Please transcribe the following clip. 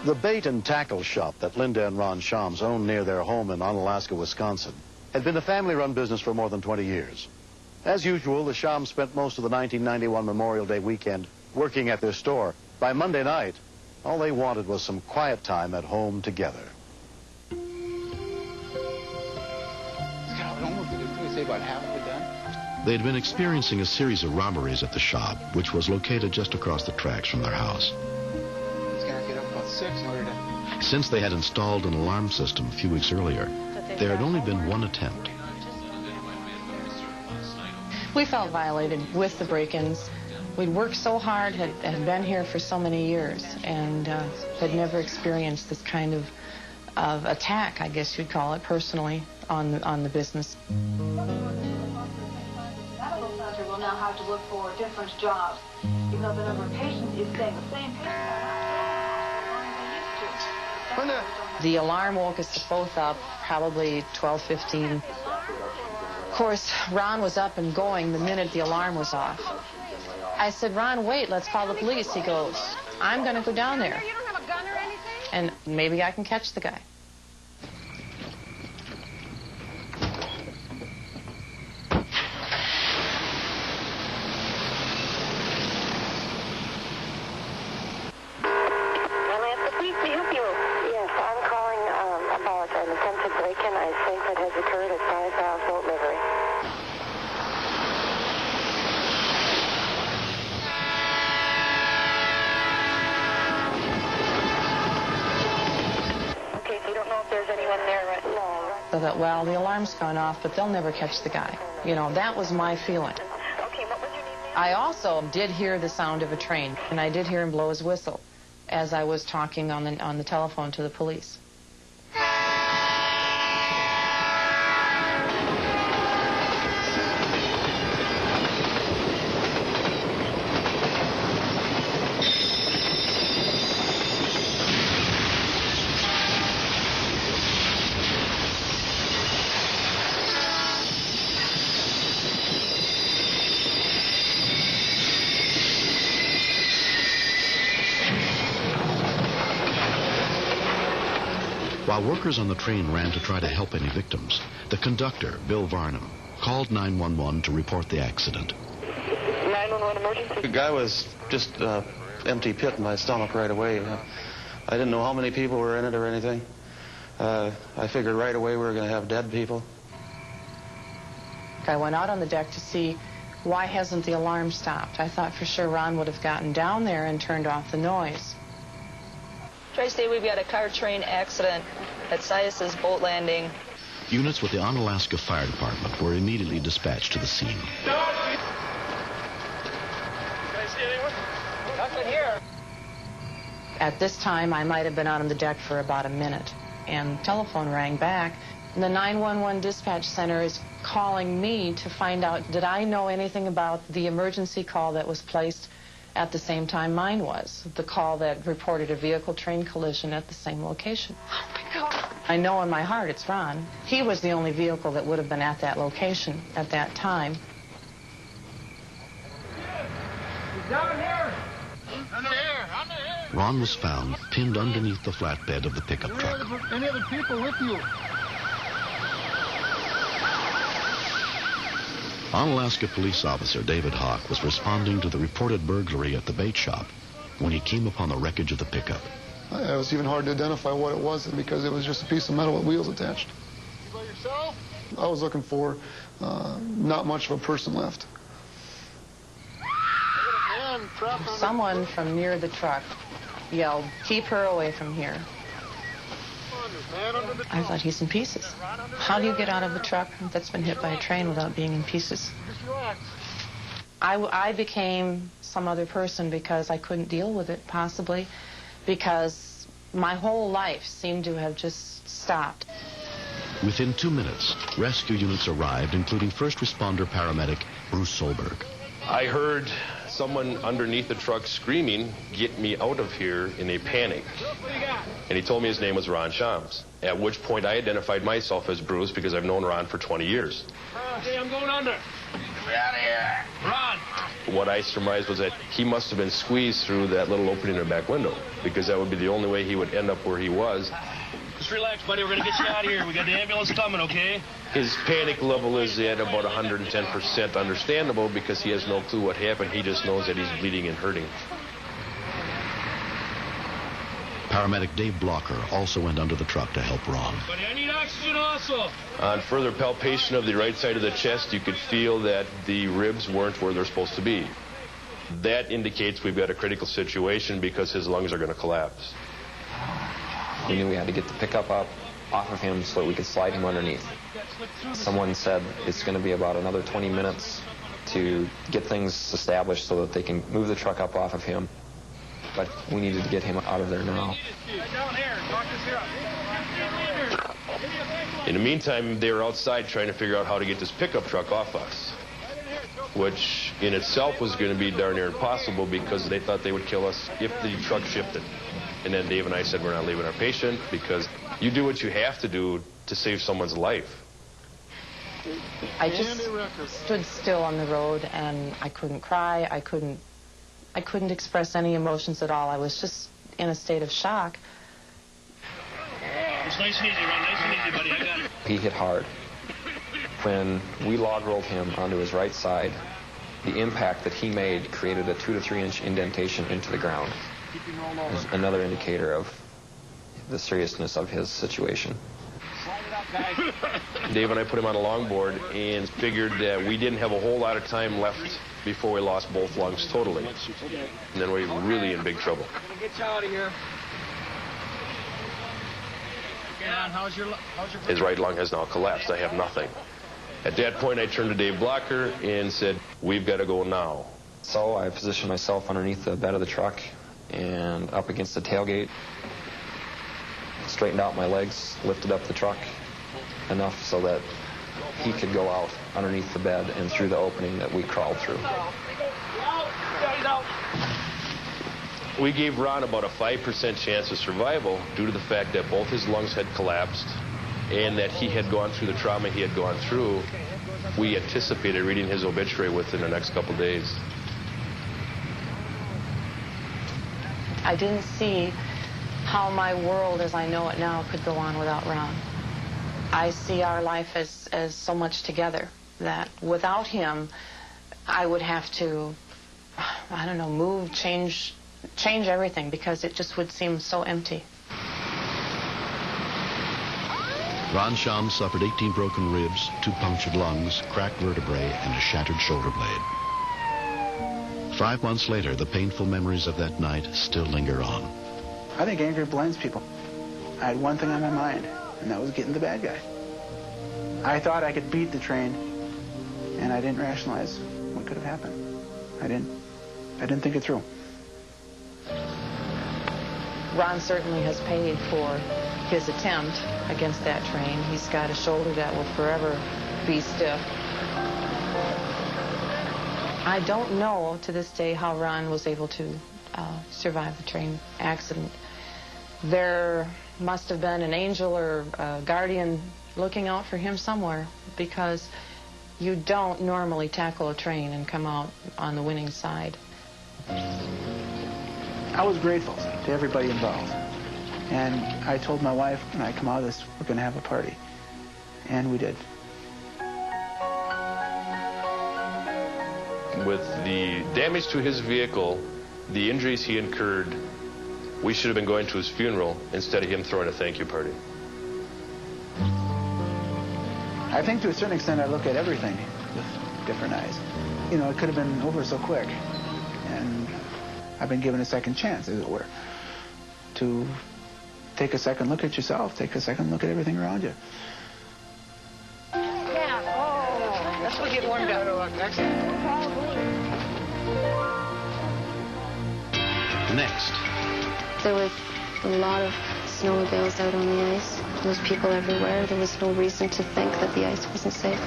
The bait and tackle shop that Linda and Ron Shams owned near their home in Onalaska, Wisconsin, had been a family-run business for more than 20 years. As usual, the Shams spent most of the 1991 Memorial Day weekend working at their store. By Monday night, all they wanted was some quiet time at home together. They had been experiencing a series of robberies at the shop, which was located just across the tracks from their house. Since they had installed an alarm system a few weeks earlier, there had only been one attempt. We felt violated with the break-ins. We'd worked so hard, had been here for so many years, and had never experienced this kind of attack, I guess you'd call it, personally, on the business. That center will now have to look for different jobs, even though the number of patients is staying the same pace. The alarm woke us both up, probably 12:15. Of course, Ron was up and going the minute the alarm was off. I said, Ron, wait, let's call the police. He goes, I'm going to go down there. You don't have a gun or anything? And maybe I can catch the guy. So that, well, the alarm's gone off, but they'll never catch the guy. You know, that was my feeling. Okay, what was your name? I also did hear the sound of a train, and I did hear him blow his whistle as I was talking on the telephone to the police. While workers on the train ran to try to help any victims, the conductor, Bill Varnum, called 911 to report the accident. 911 emergency? The guy was just empty pit in my stomach right away. I didn't know how many people were in it or anything. I figured right away we were going to have dead people. I went out on the deck to see why hasn't the alarm stopped. I thought for sure Ron would have gotten down there and turned off the noise. Tri-State, we've got a car-train accident at Sias's boat landing. Units with the Onalaska Fire Department were immediately dispatched to the scene. Can I see anyone? Nothing here. At this time, I might have been out on the deck for about a minute, and the telephone rang back. And the 911 dispatch center is calling me to find out, did I know anything about the emergency call that was placed at the same time mine was, the call that reported a vehicle-train collision at the same location. Oh, my God. I know in my heart it's Ron. He was the only vehicle that would have been at that location at that time. Down here! Under here! Under here! Ron was found pinned underneath the flatbed of the pickup truck. Any other people with you? Onalaska police officer David Hawk was responding to the reported burglary at the bait shop when he came upon the wreckage of the pickup. It was even hard to identify what it was because it was just a piece of metal with wheels attached. You by yourself? I was looking for not much of a person left. Someone from near the truck yelled, "Keep her away from here." I thought, he's in pieces. How do you get out of a truck that's been hit by a train without being in pieces? I became some other person because I couldn't deal with it, possibly because my whole life seemed to have just stopped. Within 2 minutes, rescue units arrived, including first responder paramedic Bruce Solberg. I heard someone underneath the truck screaming, "Get me out of here," in a panic. And he told me his name was Ron Shams, at which point I identified myself as Bruce because I've known Ron for 20 years. Hey, I'm going under. Get me out of here. Ron! what I surmised was that he must have been squeezed through that little opening in the back window, because that would be the only way he would end up where he was. Just relax, buddy. We're going to get you out of here. We got the ambulance coming, okay? His panic level is at about 110%, understandable, because he has no clue what happened. He just knows that he's bleeding and hurting. Paramedic Dave Blocker also went under the truck to help Ron. Buddy, I need oxygen also. On further palpation of the right side of the chest, you could feel that the ribs weren't where they're supposed to be. That indicates we've got a critical situation because his lungs are going to collapse. We knew we had to get the pickup up off of him so that we could slide him underneath. Someone said it's going to be about another 20 minutes to get things established so that they can move the truck up off of him. But we needed to get him out of there now. In the meantime, they were outside trying to figure out how to get this pickup truck off us, which in itself was going to be darn near impossible because they thought they would kill us if the truck shifted. And then Dave and I said, we're not leaving our patient because you do what you have to do to save someone's life. I just stood still on the road and I couldn't cry. I couldn't express any emotions at all. I was just in a state of shock. It's nice and easy, Ron. Nice and easy, buddy. I got it. He hit hard. When we log rolled him onto his right side, the impact that he made created a 2 to 3 inch indentation into the ground. It was another indicator of the seriousness of his situation. Dave and I put him on a longboard and figured that we didn't have a whole lot of time left before we lost both lungs totally. And then we were really in big trouble. Get you out of here. How's your His right lung has now collapsed. I have nothing. At that point, I turned to Dave Blocker and said, we've got to go now. So I positioned myself underneath the bed of the truck and up against the tailgate, straightened out my legs, lifted up the truck enough so that he could go out underneath the bed and through the opening that we crawled through. We gave Ron about a 5% chance of survival due to the fact that both his lungs had collapsed and that he had gone through the trauma he had gone through. We anticipated reading his obituary within the next couple days. I didn't see how my world as I know it now could go on without Ron. I see our life as so much together that without him, I would have to, I don't know, move, change everything because it just would seem so empty. Ron Shams suffered 18 broken ribs, 2 punctured lungs, cracked vertebrae, and a shattered shoulder blade. 5 months later, the painful memories of that night still linger on. I think anger blinds people. I had one thing on my mind, and that was getting the bad guy. I thought I could beat the train, and I didn't rationalize what could have happened. I didn't think it through. Ron certainly has paid for his attempt against that train. He's got a shoulder that will forever be stiff. I don't know to this day how Ron was able to survive the train accident. There must have been an angel or a guardian looking out for him somewhere because you don't normally tackle a train and come out on the winning side. I was grateful to everybody involved. And I told my wife, when I come out of this, we're going to have a party. And we did. With the damage to his vehicle, the injuries he incurred, we should have been going to his funeral instead of him throwing a thank you party. I think to a certain extent I look at everything with different eyes. You know, it could have been over so quick. And I've been given a second chance, as it were, to take a second look at yourself, take a second look at everything around you. Yeah. Oh, that's what get warmed up. Next. There were a lot of snowmobiles out on the ice. There was people everywhere. There was no reason to think that the ice wasn't safe.